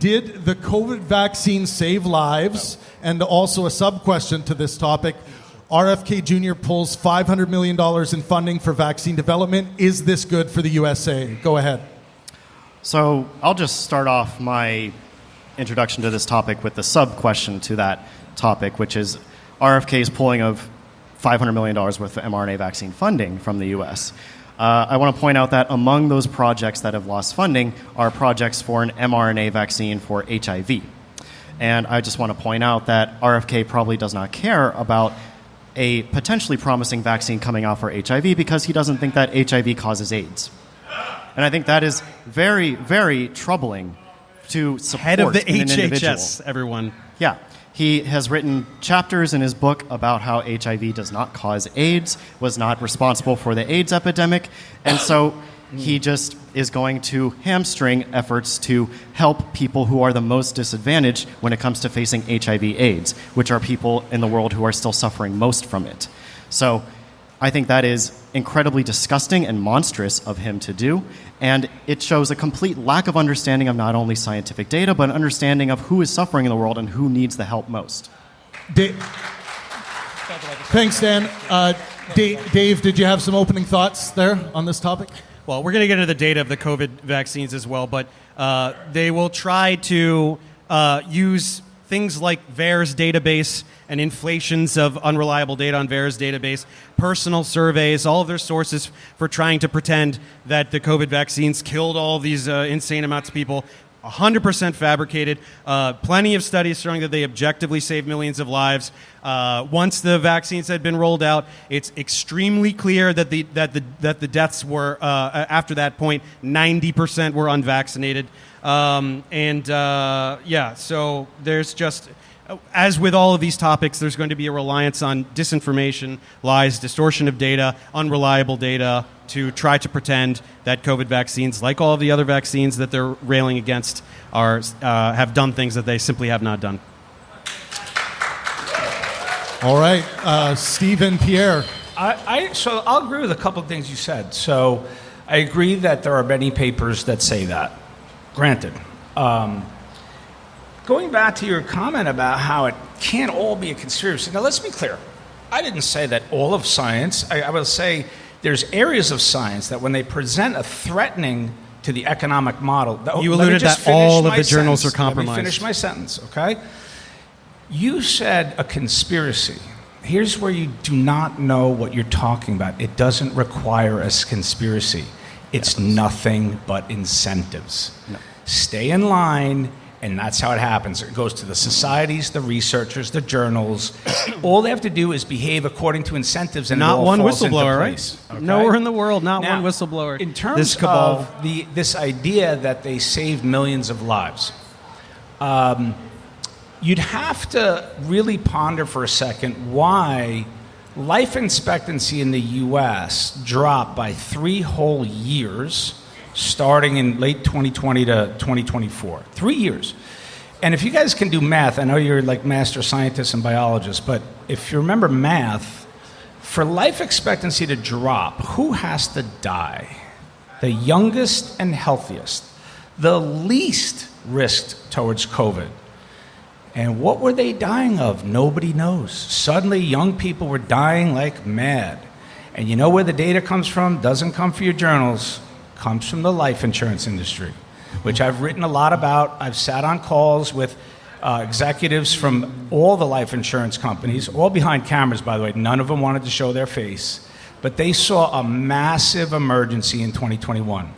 Did the COVID vaccine save lives? And also a sub-question to this topic. RFK Jr. pulls $500 million in funding for vaccine development. Is this good for the USA? Go ahead. So I'll just start off my introduction to this topic with the sub-question to that topic, which is RFK's pulling of $500 million worth of mRNA vaccine funding from the U.S. I want to point out that among those projects that have lost funding are projects for an mRNA vaccine for HIV. And I just want to point out that RFK probably does not care about a potentially promising vaccine coming out for HIV because he doesn't think that HIV causes AIDS. And I think that is very, very troubling to support Head of the in an individual. HHS, everyone. Yeah. He has written chapters in his book about how HIV does not cause AIDS, was not responsible for the AIDS epidemic, and so he just is going to hamstring efforts to help people who are the most disadvantaged when it comes to facing HIV/AIDS, which are people in the world who are still suffering most from it. So I think that is incredibly disgusting and monstrous of him to do, and it shows a complete lack of understanding of not only scientific data, but an understanding of who is suffering in the world and who needs the help most. Thanks, Dan. Dave, did you have some opening thoughts there on this topic? Well, we're going to get into the data of the COVID vaccines as well, but they will try to use things like VAERS database and inflations of unreliable data on VAERS database, personal surveys, all of their sources for trying to pretend that the COVID vaccines killed all these insane amounts of people. 100% fabricated. Plenty of studies showing that they objectively saved millions of lives. Once the vaccines had been rolled out, it's extremely clear that the deaths were after that point 90% were unvaccinated. So there's just, as with all of these topics, there's going to be a reliance on disinformation, lies, distortion of data, unreliable data to try to pretend that COVID vaccines, like all of the other vaccines that they're railing against, have done things that they simply have not done. All right, Steve and Pierre. So I'll agree with a couple of things you said. So I agree that there are many papers that say that. Granted. Going back to your comment about how it can't all be a conspiracy. Now, let's be clear. I didn't say that all of science. I will say there's areas of science that when they present a threatening to the economic model. You alluded that all of the journals are compromised. Let me finish my sentence, okay? You said a conspiracy. Here's where you do not know what you're talking about. It doesn't require a conspiracy. It's nothing but incentives. No. Stay in line, and that's how it happens. It goes to the societies, the researchers, the journals. All they have to do is behave according to incentives, and not it all one falls whistleblower, into right? place, okay? Nowhere in the world, not Now, one whistleblower. In terms this cabal. of this idea that they saved millions of lives, you'd have to really ponder for a second why life expectancy in the U.S. dropped by 3 whole years, starting in late 2020 to 2024. 3 years. And if you guys can do math, I know you're like master scientists and biologists, but if you remember math, for life expectancy to drop, who has to die? The youngest and healthiest, the least risked towards COVID. And what were they dying of? Nobody knows. Suddenly, young people were dying like mad. And you know where the data comes from? Doesn't come from your journals. Comes from the life insurance industry, which I've written a lot about. I've sat on calls with executives from all the life insurance companies, all behind cameras, by the way. None of them wanted to show their face. But they saw a massive emergency in 2021.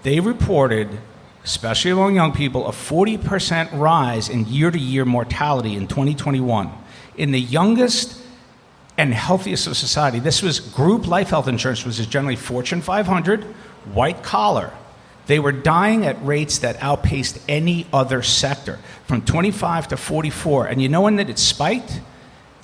They reported, especially among young people, a 40% rise in year-to-year mortality in 2021. In the youngest and healthiest of society, this was group life health insurance, which is generally Fortune 500, white collar. They were dying at rates that outpaced any other sector, from 25 to 44. And you know when that it spiked?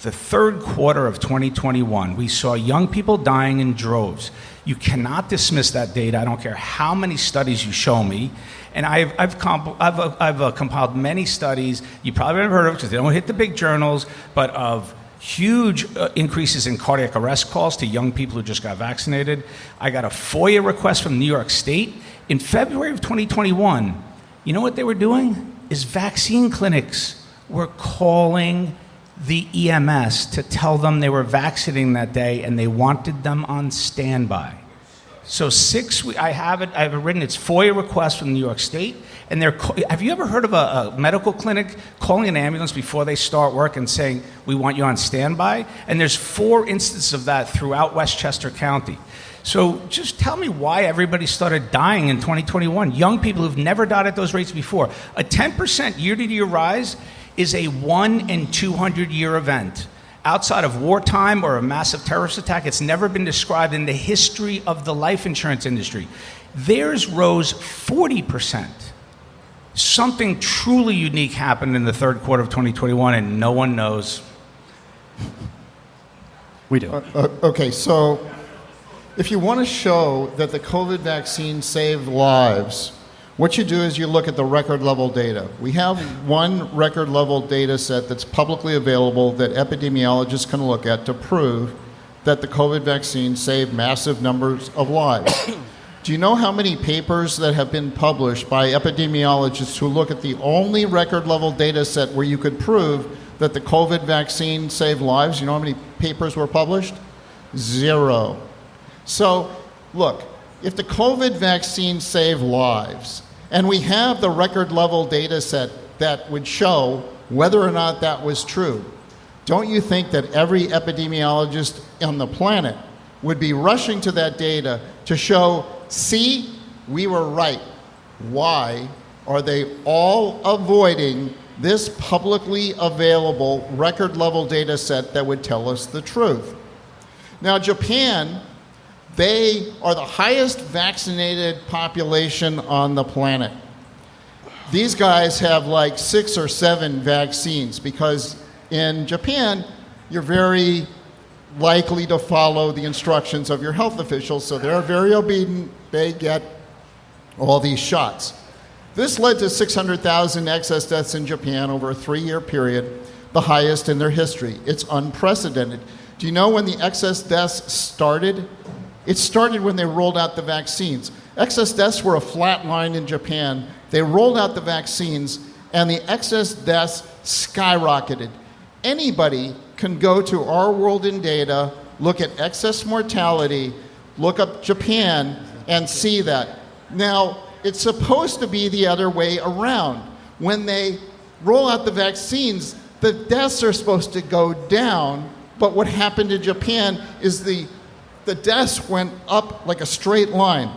The third quarter of 2021. We saw young people dying in droves. You cannot dismiss that data. I don't care how many studies you show me. And I've compiled many studies. You probably haven't heard of because they don't hit the big journals, but of huge increases in cardiac arrest calls to young people who just got vaccinated. I got a FOIA request from New York State. In February of 2021, you know what they were doing? is vaccine clinics were calling the EMS to tell them they were vaccinating that day and they wanted them on standby. So 6 weeks, I have it written, it's FOIA request from New York State, and have you ever heard of a medical clinic calling an ambulance before they start work and saying, we want you on standby? And there's 4 instances of that throughout Westchester County. So just tell me why everybody started dying in 2021. Young people who've never died at those rates before. A 10% year-to-year rise is a 1 in 200 year event. Outside of wartime or a massive terrorist attack, it's never been described in the history of the life insurance industry. Theirs rose 40%. Something truly unique happened in the third quarter of 2021, and no one knows. We do. Okay, so if you want to show that the COVID vaccine saved lives, what you do is you look at the record level data. We have one record level data set that's publicly available that epidemiologists can look at to prove that the COVID vaccine saved massive numbers of lives. Do you know how many papers that have been published by epidemiologists who look at the only record level data set where you could prove that the COVID vaccine saved lives? You know how many papers were published? 0. So, look, if the COVID vaccine saved lives, and we have the record level data set that would show whether or not that was true, don't you think that every epidemiologist on the planet would be rushing to that data to show, see, we were right? Why are they all avoiding this publicly available record level data set that would tell us the truth? Now, Japan, they are the highest vaccinated population on the planet. These guys have like 6 or 7 vaccines because in Japan, you're very likely to follow the instructions of your health officials, so they're very obedient. They get all these shots. This led to 600,000 excess deaths in Japan over a 3-year period, the highest in their history. It's unprecedented. Do you know when the excess deaths started? It started when they rolled out the vaccines. Excess deaths were a flat line in Japan. They rolled out the vaccines, and the excess deaths skyrocketed. Anybody can go to Our World in Data, look at excess mortality, look up Japan, and see that. Now, it's supposed to be the other way around. When they roll out the vaccines, the deaths are supposed to go down, but what happened in Japan is the deaths went up like a straight line.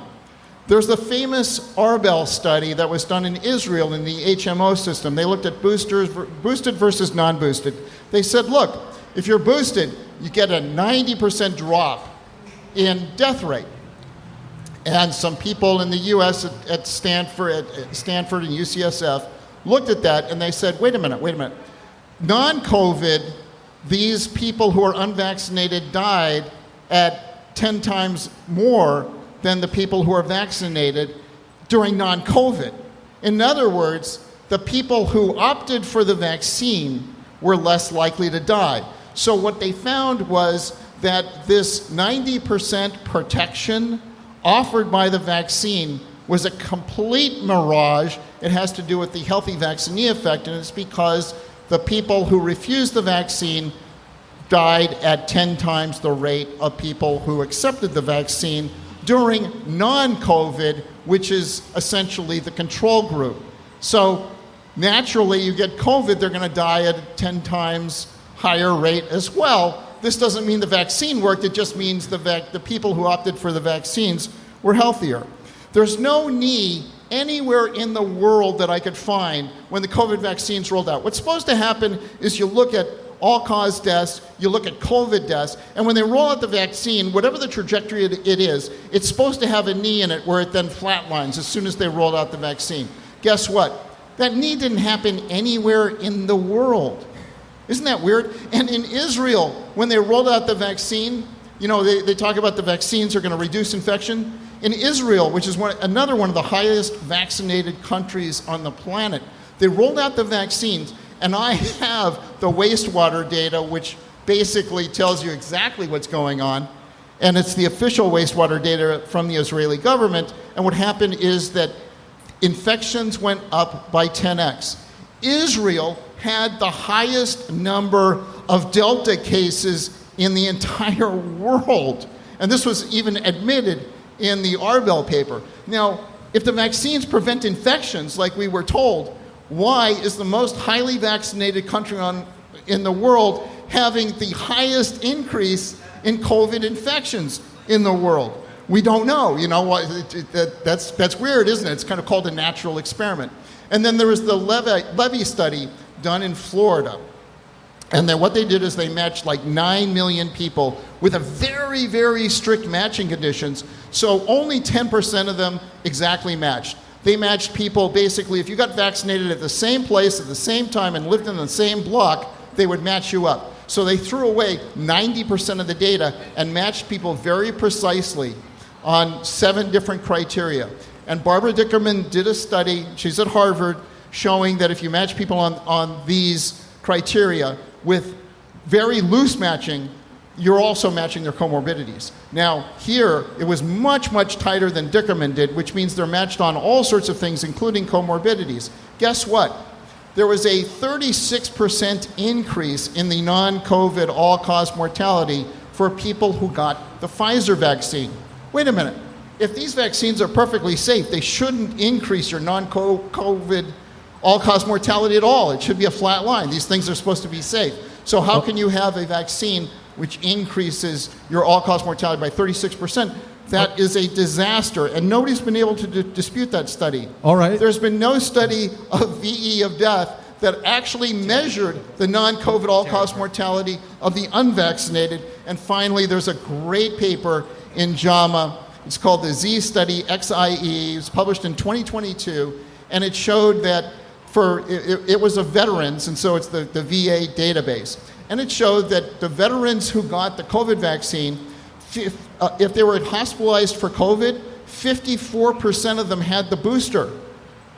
There's the famous Arbel study that was done in Israel in the HMO system. They looked at boosted versus non-boosted. They said, look, if you're boosted, you get a 90% drop in death rate. And some people in the US at Stanford and UCSF looked at that and they said, wait a minute. Non-COVID, these people who are unvaccinated died at 10 times more than the people who are vaccinated during non-COVID. In other words, the people who opted for the vaccine were less likely to die. So what they found was that this 90% protection offered by the vaccine was a complete mirage. It has to do with the healthy vaccinee effect, and it's because the people who refused the vaccine died at 10 times the rate of people who accepted the vaccine during non-COVID, which is essentially the control group. So naturally, you get COVID, they're going to die at a 10 times higher rate as well. This doesn't mean the vaccine worked, it just means the people who opted for the vaccines were healthier. There's no knee anywhere in the world that I could find when the COVID vaccines rolled out. What's supposed to happen is you look at all-cause deaths, you look at COVID deaths, and when they roll out the vaccine, whatever the trajectory it is, it's supposed to have a knee in it where it then flatlines as soon as they rolled out the vaccine. Guess what? That knee didn't happen anywhere in the world. Isn't that weird? And in Israel, when they rolled out the vaccine, you know, they talk about the vaccines are going to reduce infection. In Israel, which is another one of the highest vaccinated countries on the planet, they rolled out the vaccines, and I have the wastewater data, which basically tells you exactly what's going on. And it's the official wastewater data from the Israeli government. And what happened is that infections went up by 10x. Israel had the highest number of Delta cases in the entire world. And this was even admitted in the Arbel paper. Now, if the vaccines prevent infections like we were told, why is the most highly vaccinated country in the world having the highest increase in COVID infections in the world? We don't know. You know, that's weird, isn't it? It's kind of called a natural experiment. And then there was the Levy study done in Florida. And then what they did is they matched like 9 million people with a very, very strict matching conditions. So only 10% of them exactly matched. They matched people basically, if you got vaccinated at the same place at the same time and lived in the same block, they would match you up. So they threw away 90% of the data and matched people very precisely on 7 different criteria. And Barbara Dickerman did a study, she's at Harvard, showing that if you match people on these criteria with very loose matching, you're also matching their comorbidities. Now, here, it was much, much tighter than Dickerman did, which means they're matched on all sorts of things, including comorbidities. Guess what? There was a 36% increase in the non-COVID all-cause mortality for people who got the Pfizer vaccine. Wait a minute. If these vaccines are perfectly safe, they shouldn't increase your non-COVID all-cause mortality at all. It should be a flat line. These things are supposed to be safe. So how can you have a vaccine which increases your all-cause mortality by 36%? That is a disaster, and nobody's been able to dispute that study. All right. There's been no study of VE of death that actually measured the non-COVID all-cause mortality of the unvaccinated. And finally, there's a great paper in JAMA. It's called the Z study, XIE. It was published in 2022, and it showed that it was of veterans, and so it's the VA database. And it showed that the veterans who got the COVID vaccine, if they were hospitalized for COVID, 54% of them had the booster.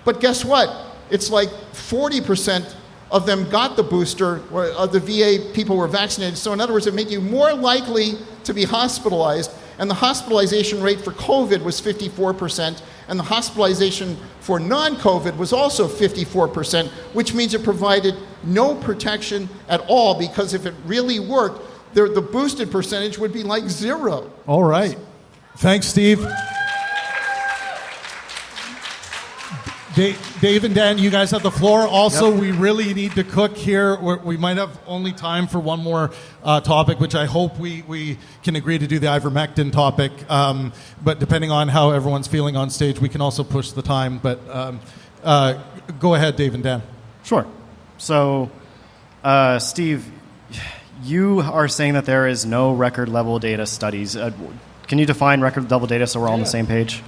But guess what? It's like 40% of them got the booster, or of the VA people were vaccinated. So in other words, it made you more likely to be hospitalized. And the hospitalization rate for COVID was 54%, and the hospitalization for non-COVID was also 54%, which means it provided no protection at all, because if it really worked, the boosted percentage would be like 0. All right. Thanks, Steve. Dave and Dan, you guys have the floor. Also, we really need to cook here. We might have only time for one more topic, which I hope we can agree to do the ivermectin topic. But depending on how everyone's feeling on stage, we can also push the time. But go ahead, Dave and Dan. Sure. So, Steve, you are saying that there is no record-level data studies. Can you define record-level data so we're all on the same page?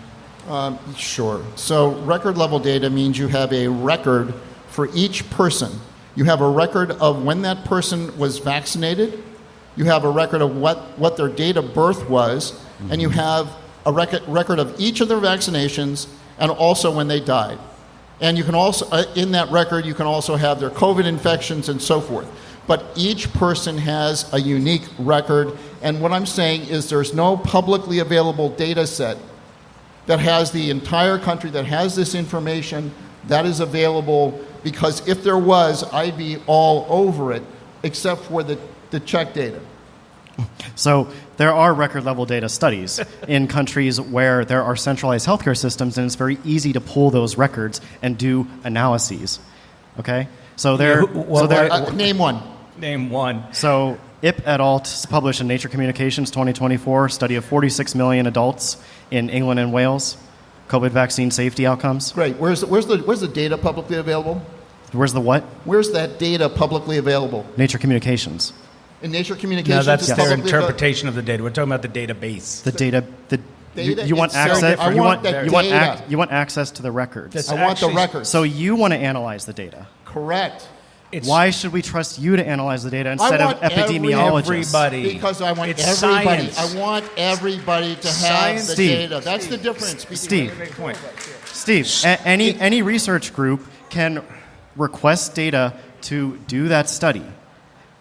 Sure. So record level data means you have a record for each person. You have a record of when that person was vaccinated, you have a record of what their date of birth was, and you have a record of each of their vaccinations and also when they died. And you can also, in that record, you can also have their COVID infections and so forth. But each person has a unique record, and what I'm saying is there's no publicly available data set that has the entire country, that has this information, that is available, because if there was, I'd be all over it, except for the check data. So there are record-level data studies in countries where there are centralized healthcare systems, and it's very easy to pull those records and do analyses. Okay? So name one. Name one. So Ip et al. Published in Nature Communications 2024, study of 46 million adults in England and Wales, COVID vaccine safety outcomes. Great. Where's the data publicly available? Where's the what? Where's that data publicly available? Nature Communications. In Nature Communications? No, that's their interpretation of the data. We're talking about the database. The data. You want access. You want access to the records. I want the records. So you want to analyze the data. Correct. Why should we trust you to analyze the data instead of epidemiologists? Because I want everybody. I want everybody to have the data. That's the difference. Steve, any research group can request data to do that study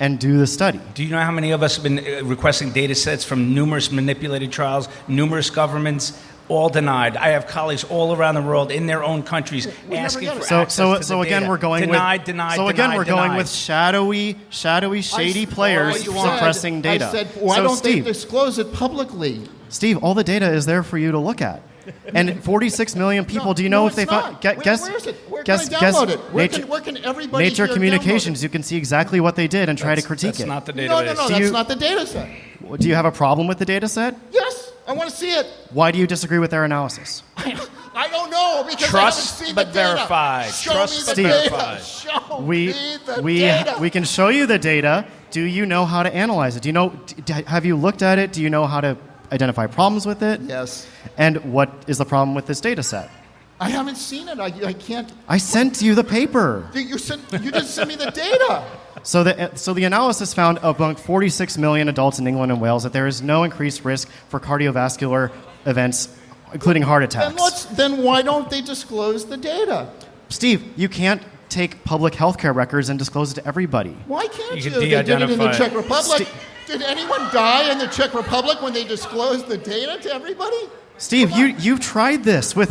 and do the study. Do you know how many of us have been requesting data sets from numerous manipulated trials, numerous governments, all denied. I have colleagues all around the world in their own countries asking for access to the So again, data. we're going Denied. with shadowy, shady players suppressing data. I said, why don't Steve, they disclose it publicly? Steve, all the data is there for you to look at. And 46 million people. Do you know if they found? Guess. Where is it? Where guess. can I download it? Where can everybody Nature here Communications. download You can see exactly what they did and try to critique That's it. not the it? database. No, that's not the data set. Do you have a problem with the data set? Yes, I want to see it. Why do you disagree with their analysis? I don't know because Trust I haven't seen but the data. verify. Show Trust me the but data. verify. Show me the We data. can show you the data. Do you know how to analyze it? Do you know? Have you looked at it? Do you know how to identify problems with it? Yes. And what is the problem with this data set? I haven't seen it. I can't. I sent you the paper. You didn't send me the data. So the analysis found among 46 million adults in England and Wales that there is no increased risk for cardiovascular events, including heart attacks. Then why don't they disclose the data? Steve, you can't take public health care records and disclose it to everybody. Why can't You you? can They did it in the de-identify Czech it. Republic. Did anyone die in the Czech Republic when they disclosed the data to everybody? Steve, you've tried this with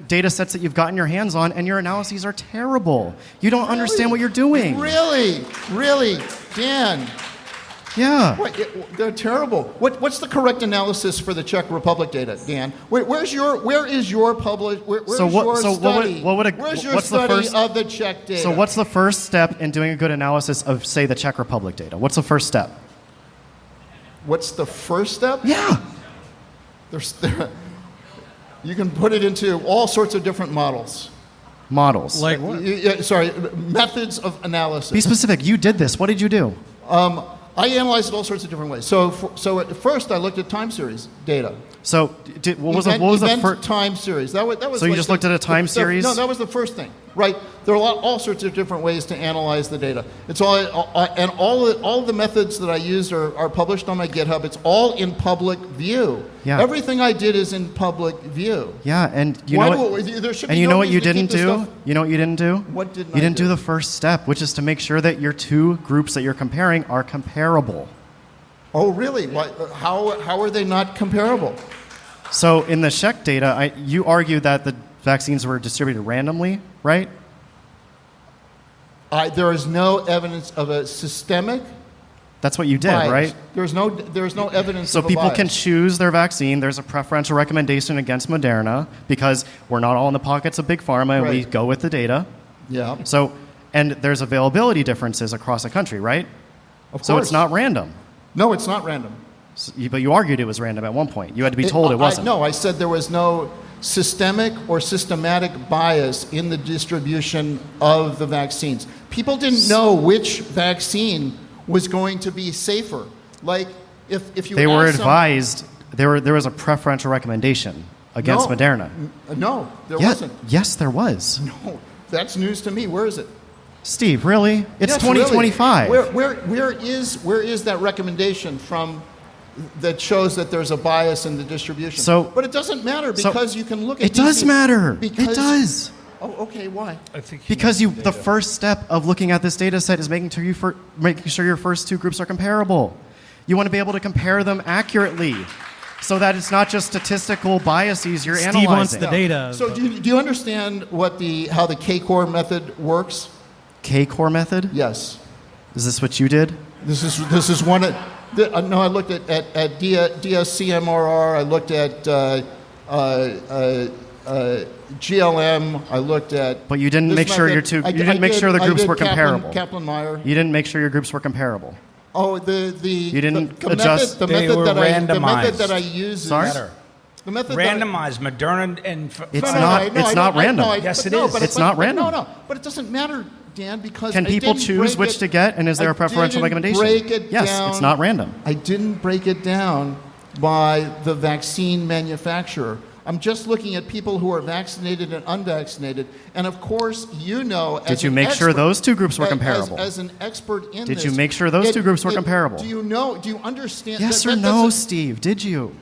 data sets that you've gotten your hands on, and your analyses are terrible. You don't understand what you're doing. Really, Dan. Yeah. They're terrible. What's the correct analysis for the Czech Republic data, Dan? Where is your study? What's the study first of the Czech data? So what's the first step in doing a good analysis of, say, the Czech Republic data? What's the first step? What's the first step? Yeah. You can put it into all sorts of different models. Models. Like what? Methods of analysis. Be specific. You did this. What did you do? I analyzed it all sorts of different ways. So at first, I looked at time series data. So what was the first time series? That was So you just looked at a time series? No, that was the first thing. Right? There are all sorts of different ways to analyze the data. It's all the methods that I used are published on my GitHub. It's all in public view. Yeah. Everything I did is in public view. Yeah, and you know what you didn't do? You know what you didn't do? What didn't You I didn't do? do the first step, which is to make sure that your two groups that you're comparing are comparable. Oh, really? How are they not comparable? So in the Czech data, you argue that the vaccines were distributed randomly, right? There is no evidence of a systemic That's what you did, bias. right? There's no evidence So of a people bias. can choose their vaccine. There's a preferential recommendation against Moderna because we're not all in the pockets of Big Pharma and we Right. go with the data. Yeah. So, and there's availability differences across the country, right? Of So course. it's not random. No, it's not random. But you argued it was random at one point. You had to be told it wasn't. No, I said there was no systemic or systematic bias in the distribution of the vaccines. People didn't know which vaccine was going to be safer. Like, if you They were ask advised, there was a preferential recommendation against Moderna. No, there Yeah, wasn't. yes, there was. No, that's news to me. Where is it? Steve, really? It's Yes, 2025. really. Where is that recommendation from that shows that there's a bias in the distribution? But it doesn't matter because you can look at it does matter. It does. Oh, okay. Why? I think Because the first step of looking at this data set is making sure your first two groups are comparable. You want to be able to compare them accurately so that it's not just statistical biases you're analyzing. Steve wants the data. So do you understand how the K-core method works? K-core method? Yes. Is this what you did? This is one. No, I looked at DSCMRR. I looked at GLM. I looked at. But you didn't make sure your two. You didn't make sure the groups were comparable. Kaplan-Meier. You didn't make sure your groups were comparable. Oh, You didn't the adjust. Method, They were the method randomized. that I use is Sorry? the method randomized Moderna and It's not random. Yes, it is. It's not random. No, but it doesn't matter, Dan, because Can I people didn't choose break which it- to get, and is there I a preferential didn't recommendation? break it Yes, down. it's not random. I didn't break it down by the vaccine manufacturer. I'm just looking at people who are vaccinated and unvaccinated. And of course, Did you make sure those two groups were comparable? As an expert in this. Did you make sure those two groups were comparable? Do you understand? Yes that- or that no, doesn't- Steve? Did you?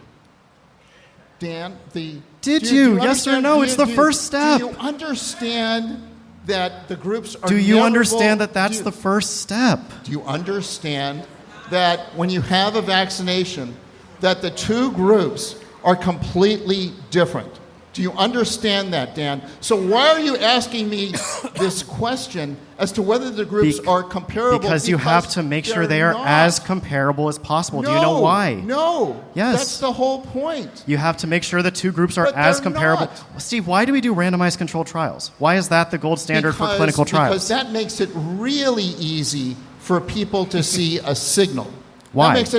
Dan, Did do you? Yes or understand- no? do It's you- the do you- first step. Do you understand that the groups are Do you never understand vol- that that's do- the first step? Do you understand that when you have a vaccination, that the two groups are completely different. Do you understand that, Dan? So why are you asking me this question as to whether the groups are comparable? Because you have to make sure they are as comparable as possible. Do you know why? No. Yes. That's the whole point. You have to make sure the two groups are But as they're comparable. not. Steve, why do we do randomized controlled trials? Why is that the gold standard for clinical trials? Because that makes it really easy for people to see a signal. Why? That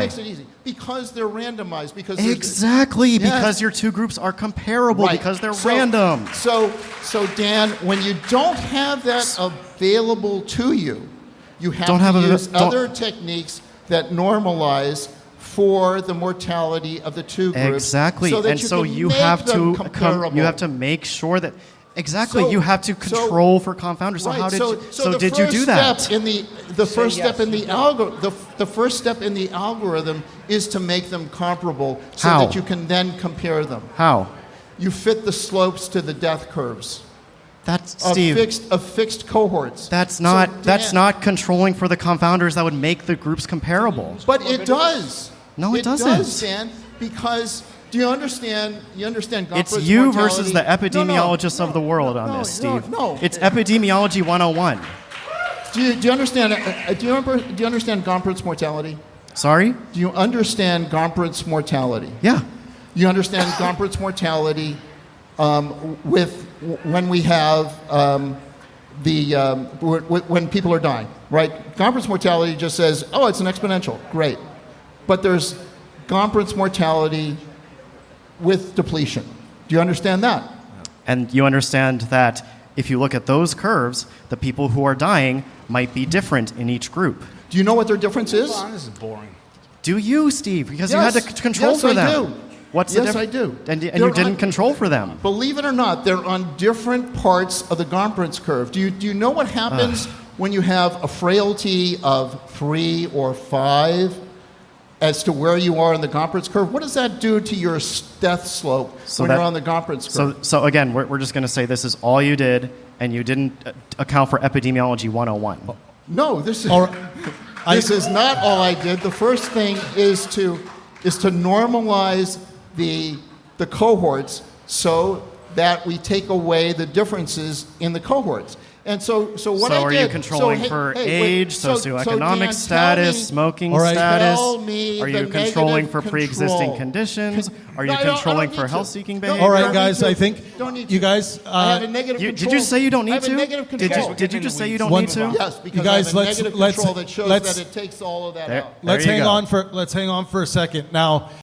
makes it easy. Because they're randomized. Exactly, because your two groups are comparable, Right. because they're random. So Dan, when you don't have that available to you, you have to use other techniques that normalize for the mortality of the two groups. Exactly, so that and you so can you make have them to comparable. you have to make sure that So- you have to control for confounders. So Right. how did the did you first do that? step the first step in the algorithm is to make them comparable so How? that you can then compare them. How? You fit the slopes to the death curves That's of Steve. fixed cohorts. That's So, not Dan, not controlling for the confounders that would make the groups comparable. But it does. No, it doesn't. It does, Dan, because do you understand? You understand Gompertz It's you mortality? versus the epidemiologists of the world on this, Steve. No. It's epidemiology 101. Do you understand? Do you understand Gompertz mortality? Sorry? Do you understand Gompertz mortality? Yeah. You understand Gompertz mortality when we have when people are dying, right? Gompertz mortality just says, oh, it's an exponential. Great. But there's Gompertz mortality with depletion. Do you understand that? And you understand that if you look at those curves, the people who are dying might be different in each group. Do you know what their difference is? This is boring. Do you, Steve? Because you Yes. had to control Yes, for I them. do. What's Yes, the I do. And They're you didn't on- control for them. Believe it or not, they're on different parts of the Gompertz curve. Do you know what happens when you have a frailty of 3 or 5 as to where you are in the Gompertz curve? What does that do to your death slope when you're on the Gompertz curve? So again, we're just going to say this is all you did, and you didn't account for epidemiology 101. No, this is All right. this is not all I did. The first thing is to normalize the cohorts so that we take away the differences in the cohorts. And so what So I did... are you controlling for age, socioeconomic Dan, status, smoking All right. status? Tell me Are the you controlling negative for pre-existing control. conditions? Are you No, I don't controlling need for to. health-seeking No, behavior? All you right, don't guys, need to. I think Don't need you to. guys... I have a negative Did control. you say you don't need I have to? a negative Did control. you, did you just say you don't One- need to? Yes, because You guys, I have a negative let's control that shows let's- that it takes all of that There- out. there Let's you hang go. on for a second. Now,